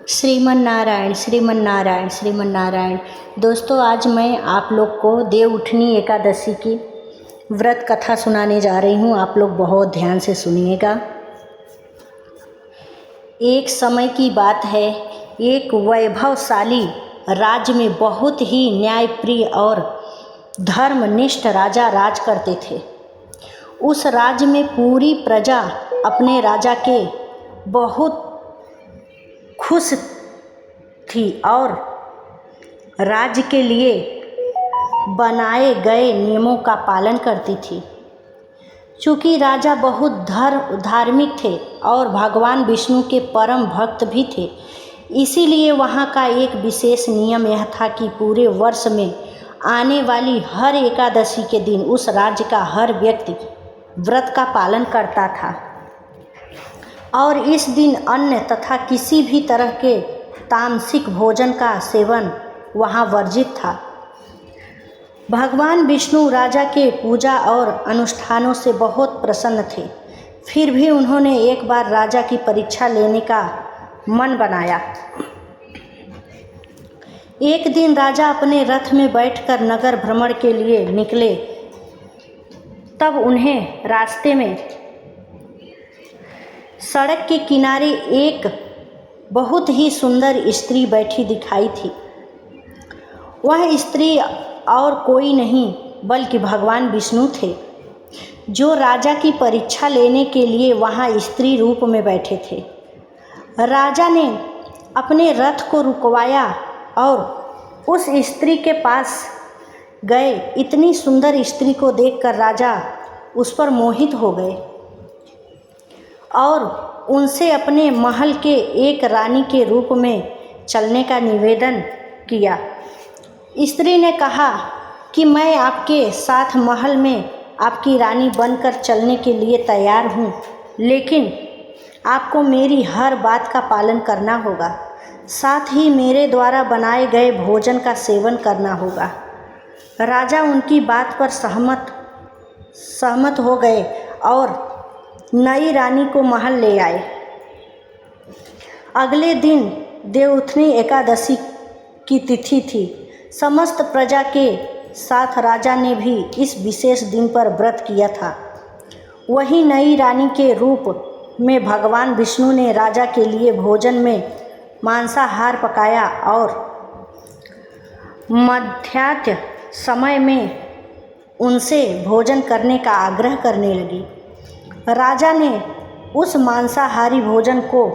श्रीमन नारायण श्रीमन नारायण श्रीमन नारायण। दोस्तों, आज मैं आप लोग को देवउठनी एकादशी की व्रत कथा सुनाने जा रही हूँ। आप लोग बहुत ध्यान से सुनिएगा। एक समय की बात है, एक वैभवशाली राज्य में बहुत ही न्यायप्रिय और धर्मनिष्ठ राजा राज करते थे। उस राज्य में पूरी प्रजा अपने राजा के बहुत खुश थी और राज्य के लिए बनाए गए नियमों का पालन करती थी। चूँकि राजा बहुत धार्मिक थे और भगवान विष्णु के परम भक्त भी थे, इसीलिए वहाँ का एक विशेष नियम यह था कि पूरे वर्ष में आने वाली हर एकादशी के दिन उस राज्य का हर व्यक्ति व्रत का पालन करता था और इस दिन अन्न तथा किसी भी तरह के तामसिक भोजन का सेवन वहाँ वर्जित था। भगवान विष्णु राजा के पूजा और अनुष्ठानों से बहुत प्रसन्न थे। फिर भी उन्होंने एक बार राजा की परीक्षा लेने का मन बनाया। एक दिन राजा अपने रथ में बैठकर नगर भ्रमण के लिए निकले। तब उन्हें रास्ते में सड़क के किनारे एक बहुत ही सुंदर स्त्री बैठी दिखाई थी। वह स्त्री और कोई नहीं बल्कि भगवान विष्णु थे, जो राजा की परीक्षा लेने के लिए वहाँ स्त्री रूप में बैठे थे। राजा ने अपने रथ को रुकवाया और उस स्त्री के पास गए। इतनी सुंदर स्त्री को देखकर राजा उस पर मोहित हो गए और उनसे अपने महल के एक रानी के रूप में चलने का निवेदन किया। स्त्री ने कहा कि मैं आपके साथ महल में आपकी रानी बनकर चलने के लिए तैयार हूँ, लेकिन आपको मेरी हर बात का पालन करना होगा, साथ ही मेरे द्वारा बनाए गए भोजन का सेवन करना होगा। राजा उनकी बात पर सहमत हो गए और नई रानी को महल ले आए। अगले दिन देवउठनी एकादशी की तिथि थी। समस्त प्रजा के साथ राजा ने भी इस विशेष दिन पर व्रत किया था। वही नई रानी के रूप में भगवान विष्णु ने राजा के लिए भोजन में मांसाहार पकाया और मध्याह्न समय में उनसे भोजन करने का आग्रह करने लगी। राजा ने उस मांसाहारी भोजन को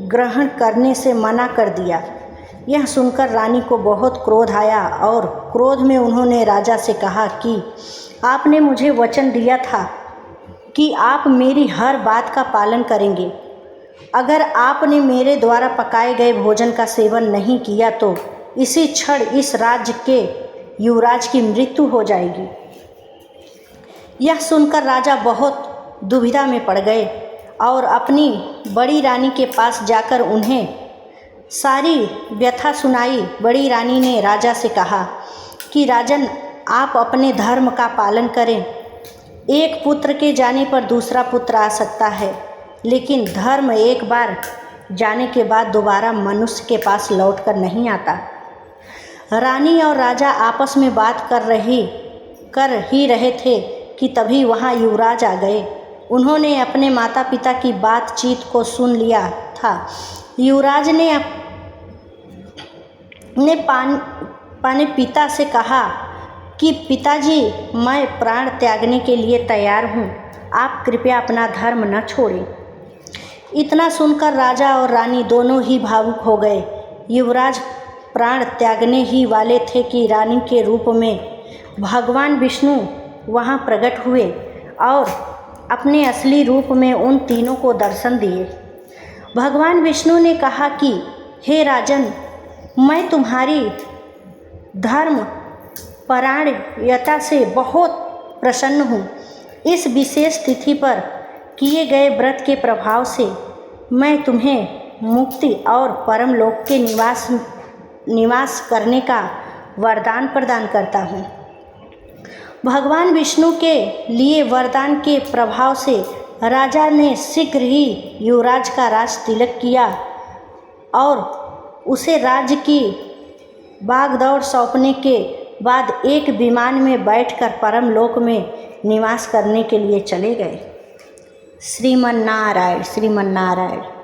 ग्रहण करने से मना कर दिया। यह सुनकर रानी को बहुत क्रोध आया और क्रोध में उन्होंने राजा से कहा कि आपने मुझे वचन दिया था कि आप मेरी हर बात का पालन करेंगे। अगर आपने मेरे द्वारा पकाए गए भोजन का सेवन नहीं किया तो इसी क्षण इस राज्य के युवराज की मृत्यु हो जाएगी। यह सुनकर राजा बहुत दुविधा में पड़ गए और अपनी बड़ी रानी के पास जाकर उन्हें सारी व्यथा सुनाई। बड़ी रानी ने राजा से कहा कि राजन, आप अपने धर्म का पालन करें। एक पुत्र के जाने पर दूसरा पुत्र आ सकता है, लेकिन धर्म एक बार जाने के बाद दोबारा मनुष्य के पास लौट कर नहीं आता। रानी और राजा आपस में बात कर ही रहे थे कि तभी वहाँ युवराज आ गए। उन्होंने अपने माता पिता की बातचीत को सुन लिया था। युवराज ने अपने पिता से कहा कि पिताजी, मैं प्राण त्यागने के लिए तैयार हूँ, आप कृपया अपना धर्म न छोड़ें। इतना सुनकर राजा और रानी दोनों ही भावुक हो गए। युवराज प्राण त्यागने ही वाले थे कि रानी के रूप में भगवान विष्णु वहाँ प्रकट हुए और अपने असली रूप में उन तीनों को दर्शन दिए। भगवान विष्णु ने कहा कि हे राजन, मैं तुम्हारी धर्म परायणता से बहुत प्रसन्न हूँ। इस विशेष तिथि पर किए गए व्रत के प्रभाव से मैं तुम्हें मुक्ति और परम लोक के निवास करने का वरदान प्रदान करता हूँ। भगवान विष्णु के लिए वरदान के प्रभाव से राजा ने शीघ्र ही युवराज का राज तिलक किया और उसे राज्य की भागदौड़ सौंपने के बाद एक विमान में बैठकर परमलोक में निवास करने के लिए चले गए। श्रीमन नारायण, श्रीमन नारायण।